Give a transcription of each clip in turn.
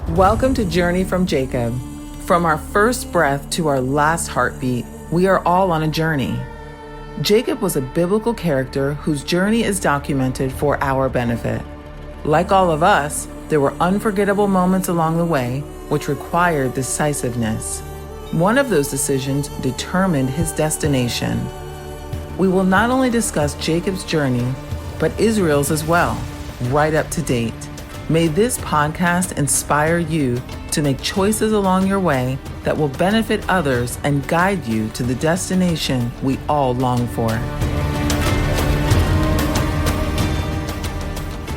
Welcome to Journey from Jacob. From our first breath to our last heartbeat, we are all on a journey. Jacob was a biblical character whose journey is documented for our benefit. Like all of us, there were unforgettable moments along the way which required decisiveness. One of those decisions determined his destination. We will not only discuss Jacob's journey, but Israel's as well, right up to date. May this podcast inspire you to make choices along your way that will benefit others and guide you to the destination we all long for.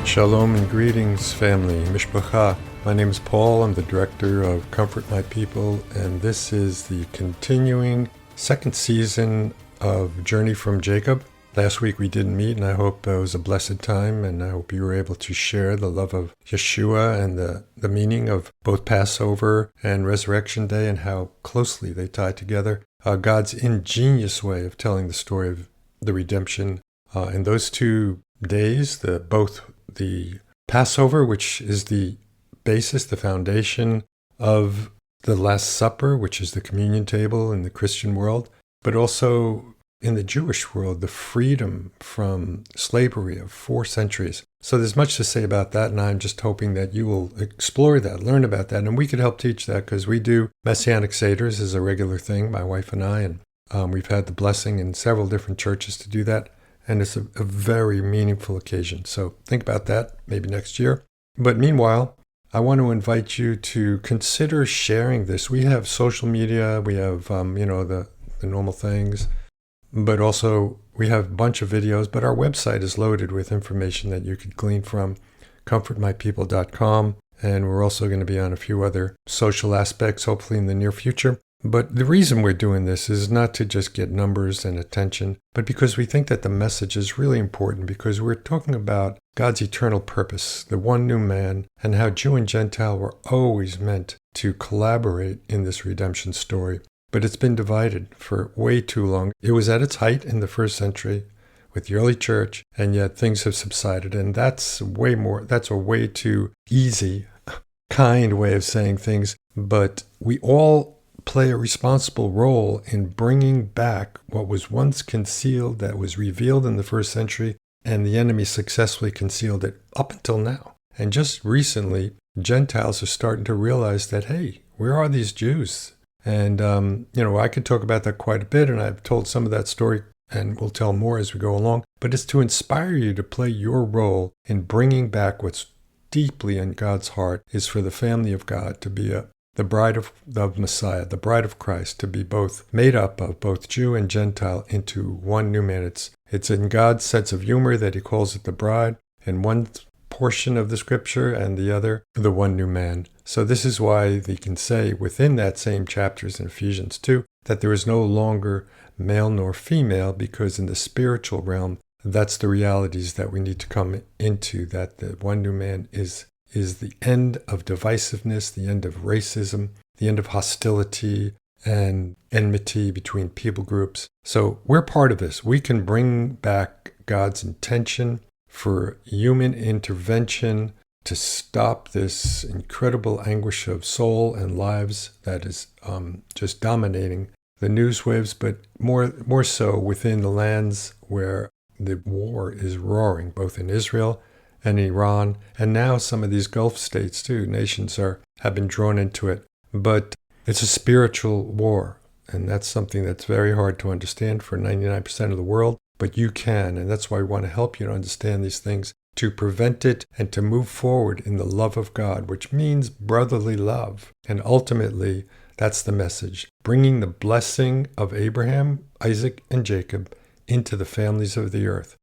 Shalom and greetings, family. Mishpacha. My name is Paul. I'm the director of Comfort My People, and this is the continuing second season of Journey from Jacob. Last week we didn't meet, and I hope it was a blessed time, and I hope you were able to share the love of Yeshua and the meaning of both Passover and Resurrection Day and how closely they tie together. God's ingenious way of telling the story of the redemption. In those 2 days, both the Passover, which is the basis, the foundation of the Last Supper, which is the communion table in the Christian world, but also in the Jewish world, the freedom from slavery of 4 centuries. So there's much to say about that, and I'm just hoping that you will explore that, learn about that, and we could help teach that because we do Messianic Seders as a regular thing, my wife and I, and we've had the blessing in several different churches to do that, and it's a very meaningful occasion. So think about that maybe next year. But meanwhile, I want to invite you to consider sharing this. We have social media, we have the normal things, but also we have a bunch of videos, but our website is loaded with information that you could glean from comfortmypeople.com. And we're also going to be on a few other social aspects, hopefully in the near future. But the reason we're doing this is not to just get numbers and attention, but because we think that the message is really important because we're talking about God's eternal purpose, the one new man, and how Jew and Gentile were always meant to collaborate in this redemption story. But it's been divided for way too long. It was at its height in the first century with the early church, and yet things have subsided. And that's a way too easy, kind way of saying things. But we all play a responsible role in bringing back what was once concealed, that was revealed in the first century, and the enemy successfully concealed it up until now. And just recently, Gentiles are starting to realize that, hey, where are these Jews? And, I could talk about that quite a bit, and I've told some of that story, and we'll tell more as we go along. But it's to inspire you to play your role in bringing back what's deeply in God's heart is for the family of God to be the bride of Messiah, the bride of Christ, to be both made up of both Jew and Gentile into one new man. It's in God's sense of humor that he calls it the bride in one portion of the scripture and the other, the one new man. So this is why they can say within that same chapters in Ephesians 2 that there is no longer male nor female, because in the spiritual realm, that's the realities that we need to come into, that the one new man is the end of divisiveness, the end of racism, the end of hostility and enmity between people groups. So we're part of this. We can bring back God's intention for human intervention to stop this incredible anguish of soul and lives that is just dominating the news waves, but more so within the lands where the war is roaring, both in Israel and Iran, and now some of these Gulf states too. Nations have been drawn into it. But it's a spiritual war, and that's something that's very hard to understand for 99% of the world, but you can, and that's why we want to help you to understand these things, to prevent it and to move forward in the love of God, which means brotherly love. And ultimately, that's the message, bringing the blessing of Abraham, Isaac, and Jacob into the families of the earth,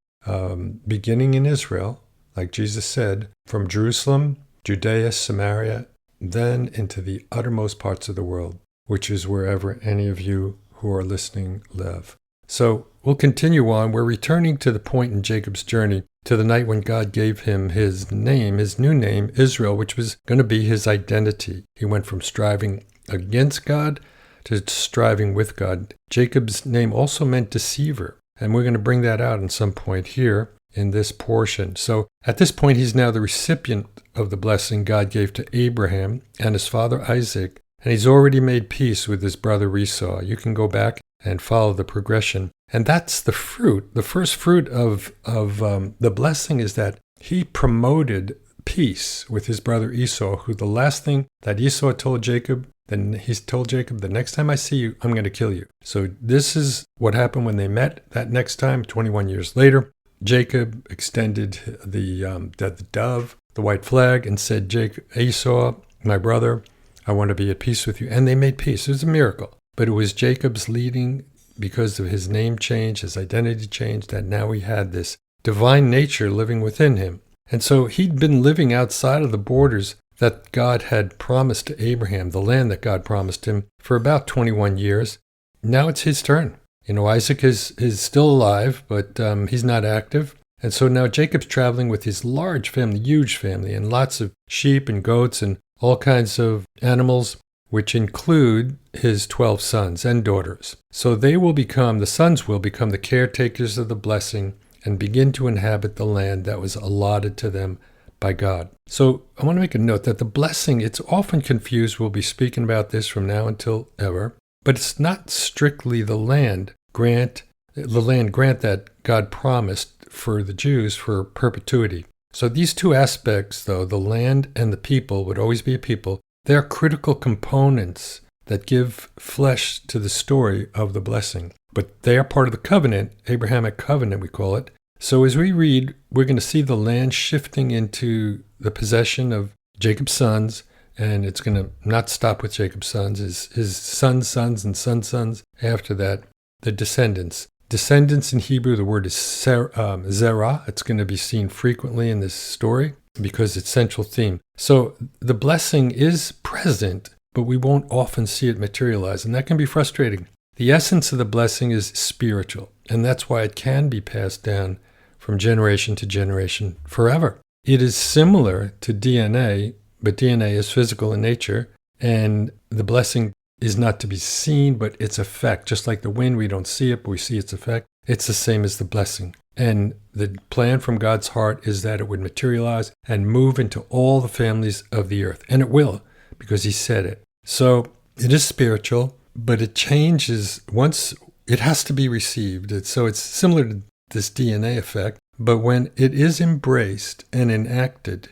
beginning in Israel, like Jesus said, from Jerusalem, Judea, Samaria, then into the uttermost parts of the world, which is wherever any of you who are listening live. So we'll continue on. We're returning to the point in Jacob's journey, to the night when God gave him his name, his new name, Israel, which was going to be his identity. He went from striving against God to striving with God. Jacob's name also meant deceiver, and we're going to bring that out at some point here in this portion. So at this point, he's now the recipient of the blessing God gave to Abraham and his father Isaac, and he's already made peace with his brother Esau. You can go back and follow the progression. And that's the fruit. The first fruit of the blessing is that he promoted peace with his brother Esau, who the last thing that Esau told Jacob, then he told Jacob, the next time I see you, I'm going to kill you. So this is what happened when they met that next time, 21 years later. Jacob extended the dove, the white flag, and said, Esau, my brother, I want to be at peace with you. And they made peace. It was a miracle. But it was Jacob's leading, because of his name change, his identity change, that now he had this divine nature living within him. And so he'd been living outside of the borders that God had promised to Abraham, the land that God promised him, for about 21 years. Now it's his turn. Isaac is still alive, but he's not active. And so now Jacob's traveling with his large family, huge family, and lots of sheep and goats and all kinds of animals, which include his 12 sons and daughters. So the sons will become the caretakers of the blessing and begin to inhabit the land that was allotted to them by God. So I want to make a note that the blessing, it's often confused. We'll be speaking about this from now until ever, but it's not strictly the land grant that God promised for the Jews for perpetuity. So these two aspects, though, the land and the people, would always be a people, they're critical components that give flesh to the story of the blessing. But they are part of the covenant, Abrahamic covenant we call it. So as we read, we're going to see the land shifting into the possession of Jacob's sons, and it's going to not stop with Jacob's sons, his sons' sons and sons' sons. After that, the descendants. Descendants in Hebrew, the word is zerah. It's going to be seen frequently in this story because it's central theme. So the blessing is present, but we won't often see it materialize, and that can be frustrating. The essence of the blessing is spiritual, and that's why it can be passed down from generation to generation forever. It is similar to DNA, but DNA is physical in nature, and the blessing is not to be seen, but its effect. Just like the wind, we don't see it, but we see its effect. It's the same as the blessing. And the plan from God's heart is that it would materialize and move into all the families of the earth. And it will, because he said it. So it is spiritual, but it changes once it has to be received. So it's similar to this DNA effect, but when it is embraced and enacted,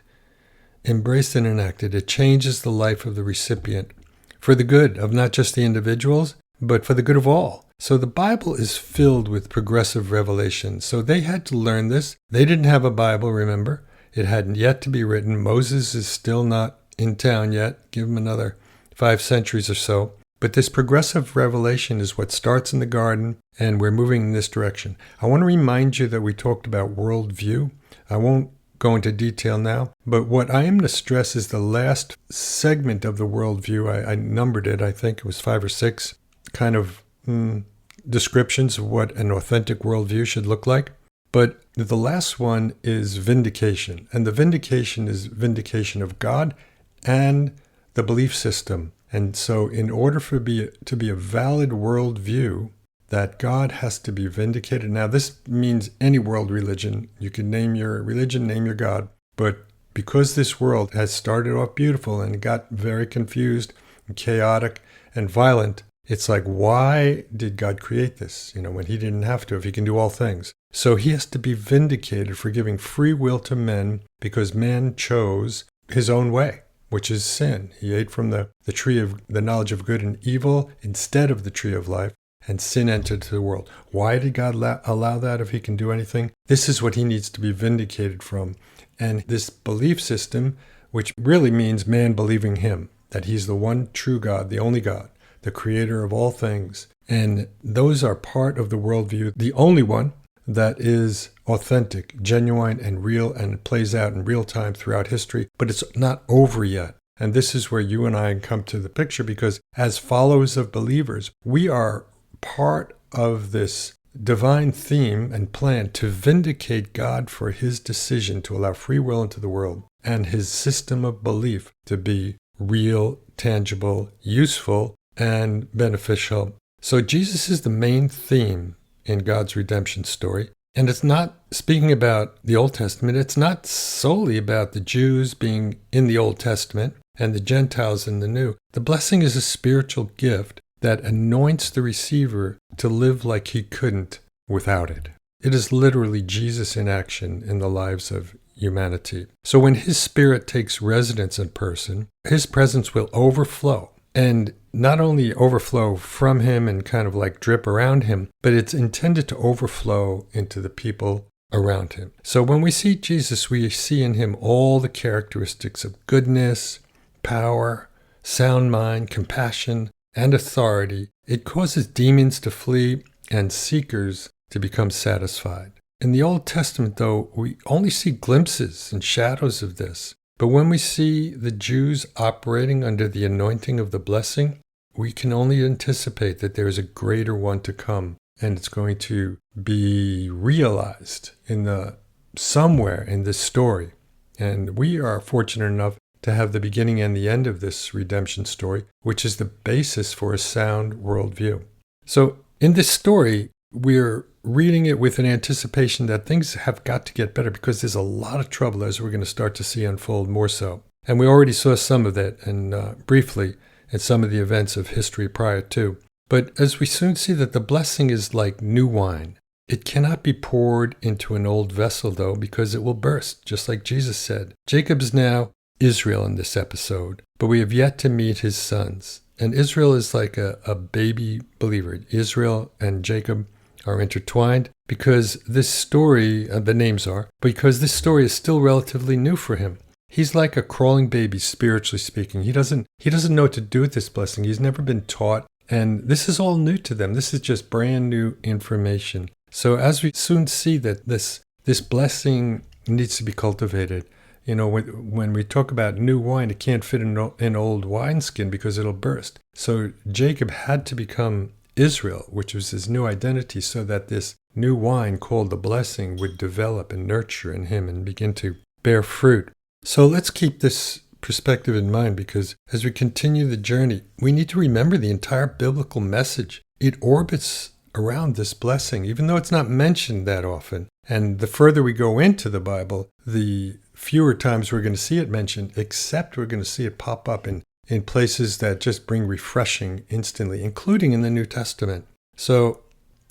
it changes the life of the recipient for the good of not just the individuals, but for the good of all. So the Bible is filled with progressive revelation. So they had to learn this. They didn't have a Bible, remember. It hadn't yet to be written. Moses is still not in town yet. Give him another 5 centuries or so. But this progressive revelation is what starts in the garden, and we're moving in this direction. I want to remind you that we talked about worldview. I won't go into detail now, but what I am to stress is the last segment of the worldview. I numbered it. I think it was 5 or 6 kind of descriptions of what an authentic worldview should look like. But the last one is vindication, and the vindication is vindication of God and the belief system. And so in order for it to be a valid worldview, that God has to be vindicated. Now, this means any world religion. You can name your religion, name your God. But because this world has started off beautiful and got very confused and chaotic and violent, it's like, why did God create this? When he didn't have to, if he can do all things. So he has to be vindicated for giving free will to men because man chose his own way, which is sin. He ate from the tree of the knowledge of good and evil instead of the tree of life, and sin entered the world. Why did God allow that if he can do anything? This is what he needs to be vindicated from. And this belief system, which really means man believing him, that he's the one true God, the only God, the creator of all things. And those are part of the worldview, the only one that is authentic, genuine, and real, and plays out in real time throughout history, but it's not over yet. And this is where you and I come to the picture, because as followers of believers, we are part of this divine theme and plan to vindicate God for his decision to allow free will into the world and his system of belief to be real, tangible, useful, and beneficial. So Jesus is the main theme in God's redemption story. And it's not, speaking about the Old Testament, it's not solely about the Jews being in the Old Testament and the Gentiles in the New. The blessing is a spiritual gift that anoints the receiver to live like he couldn't without it. It is literally Jesus in action in the lives of humanity. So when his spirit takes residence in person, his presence will overflow. And not only overflow from him and kind of like drip around him, but it's intended to overflow into the people around him. So when we see Jesus, we see in him all the characteristics of goodness, power, sound mind, compassion, and authority. It causes demons to flee and seekers to become satisfied. In the Old Testament, though, we only see glimpses and shadows of this. But when we see the Jews operating under the anointing of the blessing, we can only anticipate that there is a greater one to come, and it's going to be realized somewhere in this story. And we are fortunate enough to have the beginning and the end of this redemption story, which is the basis for a sound worldview. So in this story, we're reading it with an anticipation that things have got to get better because there's a lot of trouble, as we're going to start to see unfold more so. And we already saw some of that and briefly in some of the events of history prior to. But as we soon see that the blessing is like new wine. It cannot be poured into an old vessel, though, because it will burst, just like Jesus said. Jacob is now Israel in this episode, but we have yet to meet his sons. And Israel is like a baby believer. Israel and Jacob are intertwined because this story, the names are, because this story is still relatively new for him. He's like a crawling baby, spiritually speaking. He doesn't know what to do with this blessing. He's never been taught, and this is all new to them. This is just brand new information. So as we soon see that this blessing needs to be cultivated. You know, when we talk about new wine, it can't fit in old wineskin because it'll burst. So Jacob had to become Israel, which was his new identity, so that this new wine called the blessing would develop and nurture in him and begin to bear fruit. So let's keep this perspective in mind, because as we continue the journey, we need to remember the entire biblical message. It orbits around this blessing, even though it's not mentioned that often. And the further we go into the Bible, the fewer times we're going to see it mentioned, except we're going to see it pop up in places that just bring refreshing instantly, including in the New Testament. So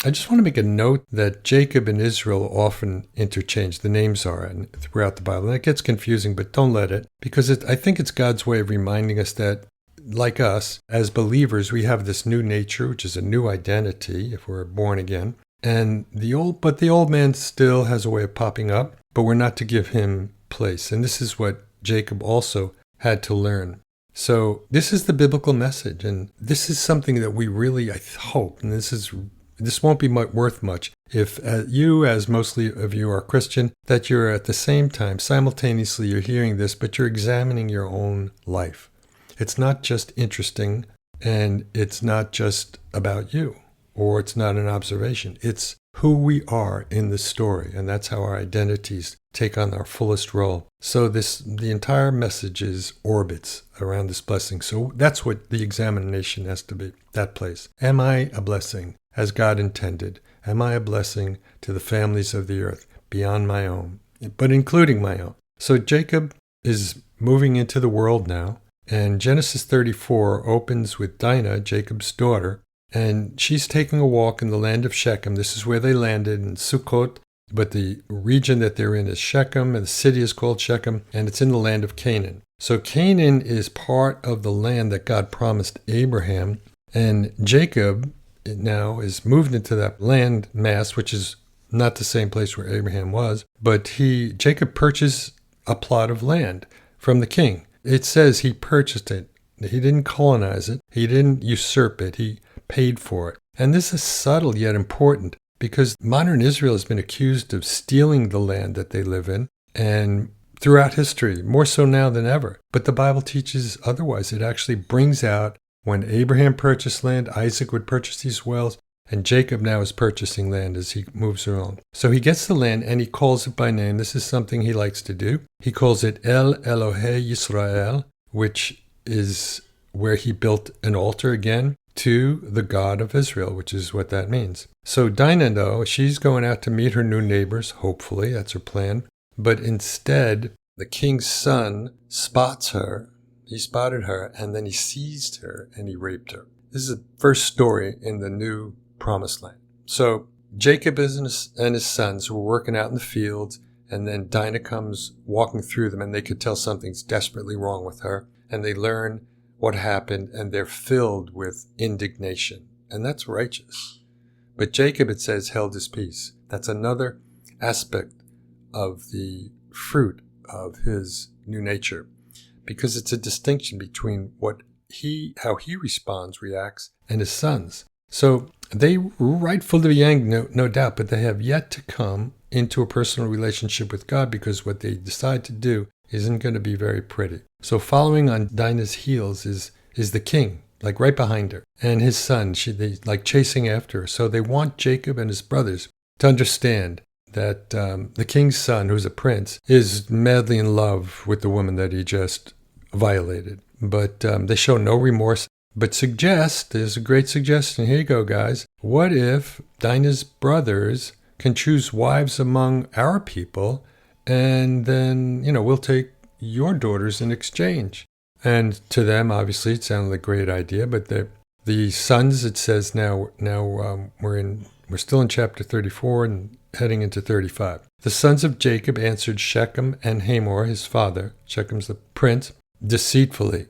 I just want to make a note that Jacob and Israel often interchange. The names are throughout the Bible. And it gets confusing, but don't let it, because I think it's God's way of reminding us that, like us, as believers, we have this new nature, which is a new identity if we're born again. And the old man still has a way of popping up, but we're not to give him place. And this is what Jacob also had to learn. So this is the biblical message, and this is something that we really, I hope, and this won't be worth much if you, as mostly of you are Christian, that you're at the same time, simultaneously you're hearing this, but you're examining your own life. It's not just interesting, and it's not just about you, or it's not an observation. It's who we are in the story, and that's how our identities take on our fullest role. So the entire message orbits around this blessing. So that's what the examination has to be, that place. Am I a blessing as God intended? Am I a blessing to the families of the earth beyond my own, but including my own? So Jacob is moving into the world now, and Genesis 34 opens with Dinah, Jacob's daughter, and she's taking a walk in the land of Shechem. This is where they landed in Sukkot, but the region that they're in is Shechem, and the city is called Shechem, and it's in the land of Canaan. So Canaan is part of the land that God promised Abraham, and Jacob now is moved into that land mass, which is not the same place where Abraham was, but Jacob purchased a plot of land from the king. It says he purchased it. He didn't colonize it. He didn't usurp it. He paid for it. And this is subtle yet important, because modern Israel has been accused of stealing the land that they live in, and throughout history, more so now than ever. But the Bible teaches otherwise. It actually brings out when Abraham purchased land, Isaac would purchase these wells, and Jacob now is purchasing land as he moves around. So he gets the land and he calls it by name. This is something he likes to do. He calls it El Elohei Yisrael, which is where he built an altar again to the God of Israel, which is what that means. So Dinah, though, she's going out to meet her new neighbors, hopefully, that's her plan. But instead, the king's son spots her. He spotted her, and then he seized her, and he raped her. This is the first story in the new promised land. So Jacob and his sons were working out in the fields, and then Dinah comes walking through them, and they could tell something's desperately wrong with her. And they learn what happened, and they're filled with indignation. And that's righteous. But Jacob, it says, held his peace. That's another aspect of the fruit of his new nature, because it's a distinction between how he reacts, and his sons. So they rightfully be angry, no doubt, but they have yet to come into a personal relationship with God, because what they decide to do isn't going to be very pretty. So following on Dinah's heels is the king, like right behind her, and his son. They like chasing after her. So they want Jacob and his brothers to understand that the king's son, who's a prince, is madly in love with the woman that he just violated. But they show no remorse, but there's a great suggestion. Here you go, guys. What if Dinah's brothers can choose wives among our people, and then, we'll take your daughters in exchange? And to them, obviously, it sounded like a great idea, but the sons, it says now we're still in chapter 34 and heading into 35. The sons of Jacob answered Shechem and Hamor, his father, Shechem's the prince, deceitfully.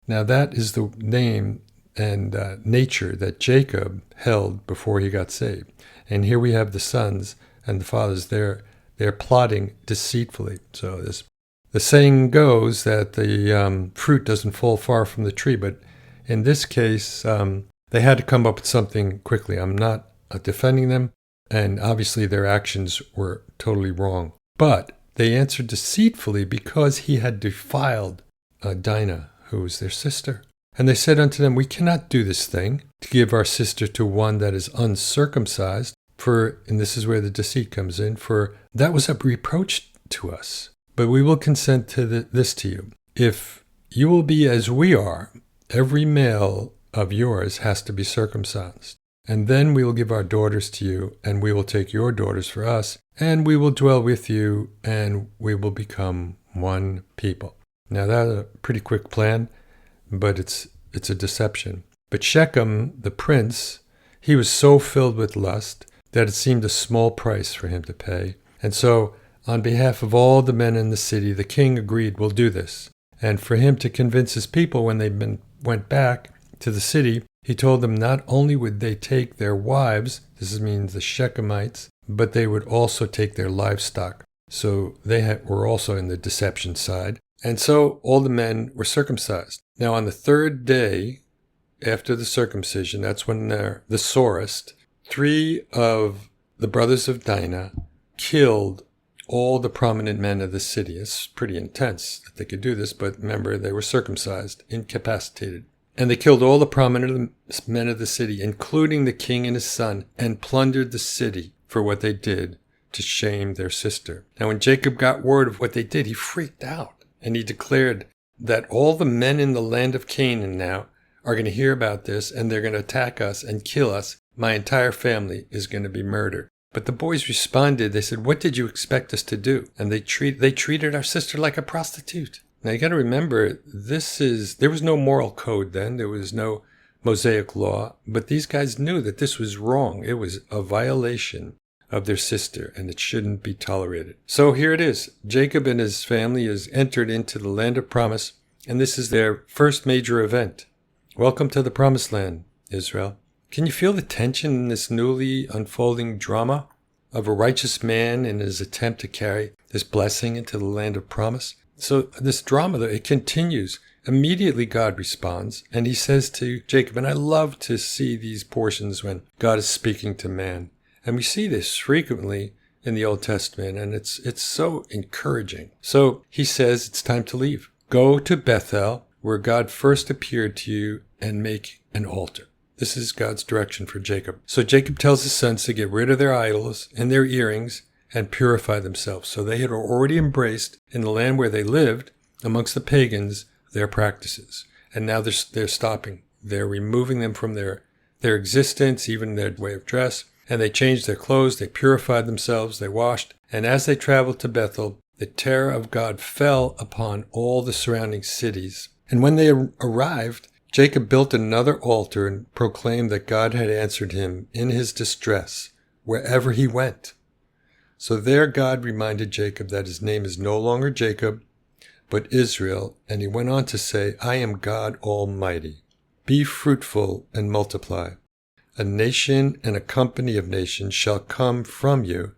Now that is the name and nature that Jacob held before he got saved. And here we have the sons and the fathers, they're plotting deceitfully. So the saying goes that the fruit doesn't fall far from the tree, but in this case, they had to come up with something quickly. I'm not defending them, and obviously their actions were totally wrong. But they answered deceitfully because he had defiled Dinah, who was their sister. And they said unto them, we cannot do this thing, to give our sister to one that is uncircumcised, and this is where the deceit comes in, for that was a reproach to us. But we will consent to this to you. If you will be as we are, every male of yours has to be circumcised. And then we will give our daughters to you, and we will take your daughters for us, and we will dwell with you, and we will become one people. Now that's a pretty quick plan, but it's a deception. But Shechem, the prince, he was so filled with lust that it seemed a small price for him to pay. And so, on behalf of all the men in the city, the king agreed, we'll do this. And for him to convince his people when they went back to the city, he told them not only would they take their wives, this means the Shechemites, but they would also take their livestock. So they were also in the deception side. And so all the men were circumcised. Now on the third day after the circumcision, that's when the sorest, 3 of the brothers of Dinah killed all the prominent men of the city. It's pretty intense that they could do this, but remember, they were circumcised, incapacitated. And they killed all the prominent men of the city, including the king and his son, and plundered the city for what they did to shame their sister. Now when Jacob got word of what they did, he freaked out. And he declared that all the men in the land of Canaan now are going to hear about this, and they're going to attack us and kill us. My entire family is going to be murdered. But the boys responded. They said, what did you expect us to do? And they treated our sister like a prostitute. Now you got to remember, there was no moral code then. There was no Mosaic law. But these guys knew that this was wrong. It was a violation of their sister, and it shouldn't be tolerated. So here it is. Jacob and his family has entered into the land of promise, and this is their first major event. Welcome to the promised land, Israel. Can you feel the tension in this newly unfolding drama of a righteous man in his attempt to carry this blessing into the land of promise? So this drama, it continues. Immediately God responds, and he says to Jacob, and I love to see these portions when God is speaking to man. And we see this frequently in the Old Testament, and it's so encouraging. So he says it's time to leave. Go to Bethel, where God first appeared to you, and make an altar. This is God's direction for Jacob. So Jacob tells his sons to get rid of their idols and their earrings and purify themselves. So they had already embraced in the land where they lived, amongst the pagans, their practices. And now they're stopping. They're removing them from their existence, even their way of dress. And they changed their clothes, they purified themselves, they washed. And as they traveled to Bethel, the terror of God fell upon all the surrounding cities. And when they arrived, Jacob built another altar and proclaimed that God had answered him in his distress wherever he went. So there God reminded Jacob that his name is no longer Jacob, but Israel. And he went on to say, I am God Almighty. Be fruitful and multiply. A nation and a company of nations shall come from you,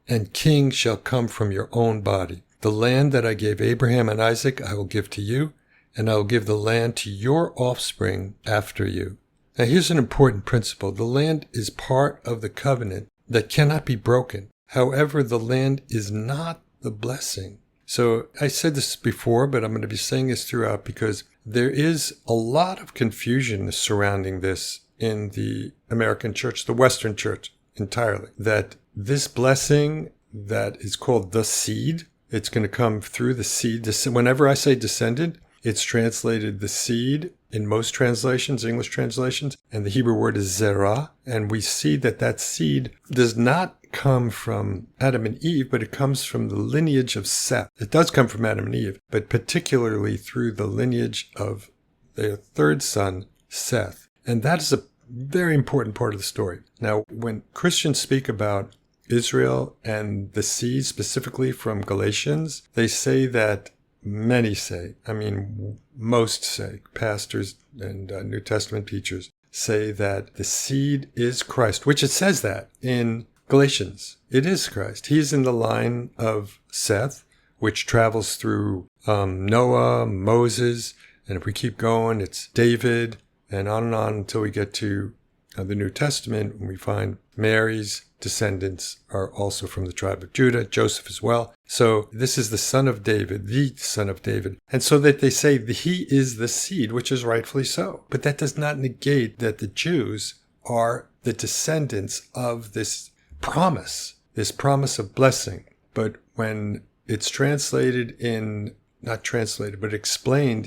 and kings shall come from your own body. The land that I gave Abraham and Isaac I will give to you, and I will give the land to your offspring after you. Now here's an important principle. The land is part of the covenant that cannot be broken. However, the land is not the blessing. So I said this before, but I'm going to be saying this throughout because there is a lot of confusion surrounding this in the American church, the Western church entirely, that this blessing that is called the seed, it's going to come through the seed. Whenever I say descendant, it's translated the seed in most translations, English translations, and the Hebrew word is zerah. And we see that that seed does not come from Adam and Eve, but it comes from the lineage of Seth. It does come from Adam and Eve, but particularly through the lineage of their third son, Seth. And that is a very important part of the story. Now, when Christians speak about Israel and the seed, specifically from Galatians, they say that most say, pastors and New Testament teachers say that the seed is Christ, which it says that in Galatians. It is Christ. He's in the line of Seth, which travels through Noah, Moses, and if we keep going, it's David, and on until we get to the New Testament, when we find Mary's descendants are also from the tribe of Judah, Joseph as well. So this is the son of David, the son of David. And so that they say that he is the seed, which is rightfully so. But that does not negate that the Jews are the descendants of this promise of blessing. But when it's explained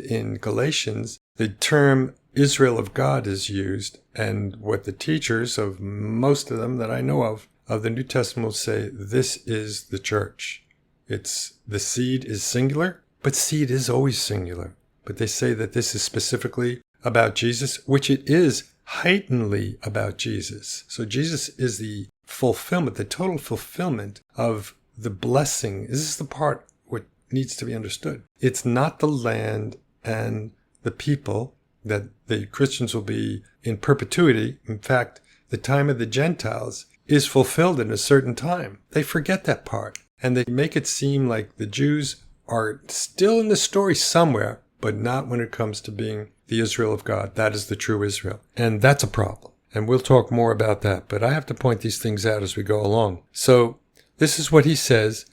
in Galatians, the term Israel of God is used, and what the teachers of most of them that I know of the New Testament will say, this is the church. The seed is singular, but seed is always singular. But they say that this is specifically about Jesus, which it is heightenedly about Jesus. So Jesus is the fulfillment, the total fulfillment of the blessing. This is the part what needs to be understood. It's not the land and the people that the Christians will be in perpetuity. In fact, the time of the Gentiles is fulfilled in a certain time. They forget that part. And they make it seem like the Jews are still in the story somewhere, but not when it comes to being the Israel of God. That is the true Israel. And that's a problem. And we'll talk more about that. But I have to point these things out as we go along. So this is what he says.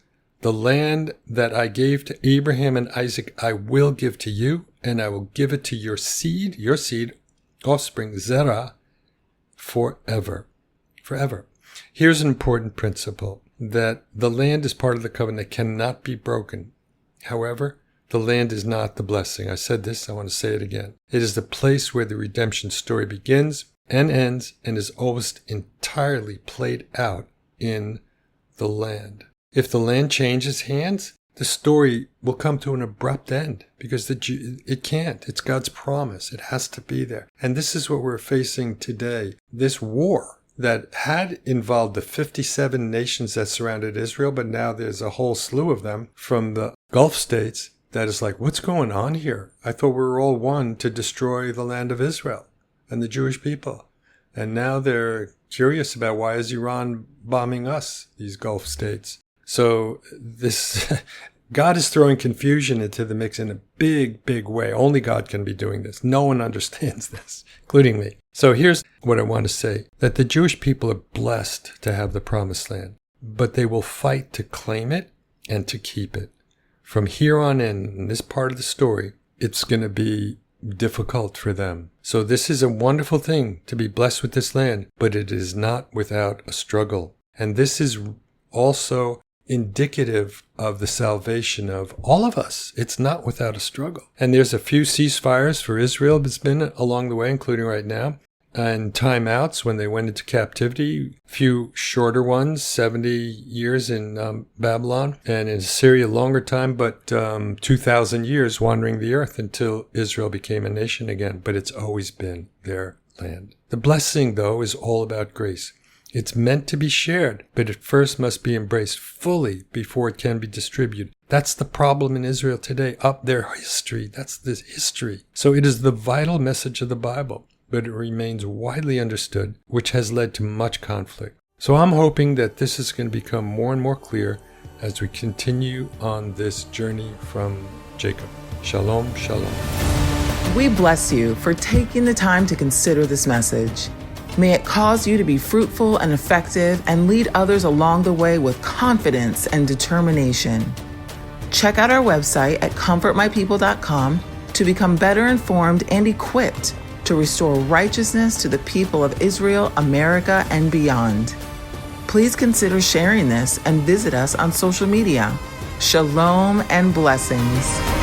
The land that I gave to Abraham and Isaac, I will give to you, and I will give it to your seed, offspring, Zerah, forever. Forever. Here's an important principle, that the land is part of the covenant that cannot be broken. However, the land is not the blessing. I said this, I want to say it again. It is the place where the redemption story begins and ends and is almost entirely played out in the land. If the land changes hands, the story will come to an abrupt end because it can't. It's God's promise. It has to be there. And this is what we're facing today. This war that had involved the 57 nations that surrounded Israel, but now there's a whole slew of them from the Gulf states that is like, what's going on here? I thought we were all one to destroy the land of Israel and the Jewish people. And now they're curious about why is Iran bombing us, these Gulf states. So this God is throwing confusion into the mix in a big, big way. Only God can be doing this. No one understands this, including me. So here's what I want to say, that the Jewish people are blessed to have the promised land, but they will fight to claim it and to keep it. From here on in this part of the story, it's going to be difficult for them. So this is a wonderful thing to be blessed with this land, but it is not without a struggle. And this is also indicative of the salvation of all of us. It's not without a struggle. And there's a few ceasefires for Israel that's been along the way, including right now, and timeouts when they went into captivity, a few shorter ones, 70 years in Babylon, and in Syria longer time, but 2,000 years wandering the earth until Israel became a nation again. But it's always been their land. The blessing, though, is all about grace. It's meant to be shared, but it first must be embraced fully before it can be distributed. That's the problem in Israel today, up their history. That's this history. So it is the vital message of the Bible, but it remains widely understood, which has led to much conflict. So I'm hoping that this is going to become more and more clear as we continue on this journey from Jacob. Shalom, shalom. We bless you for taking the time to consider this message. May it cause you to be fruitful and effective and lead others along the way with confidence and determination. Check out our website at comfortmypeople.com to become better informed and equipped to restore righteousness to the people of Israel, America, and beyond. Please consider sharing this and visit us on social media. Shalom and blessings.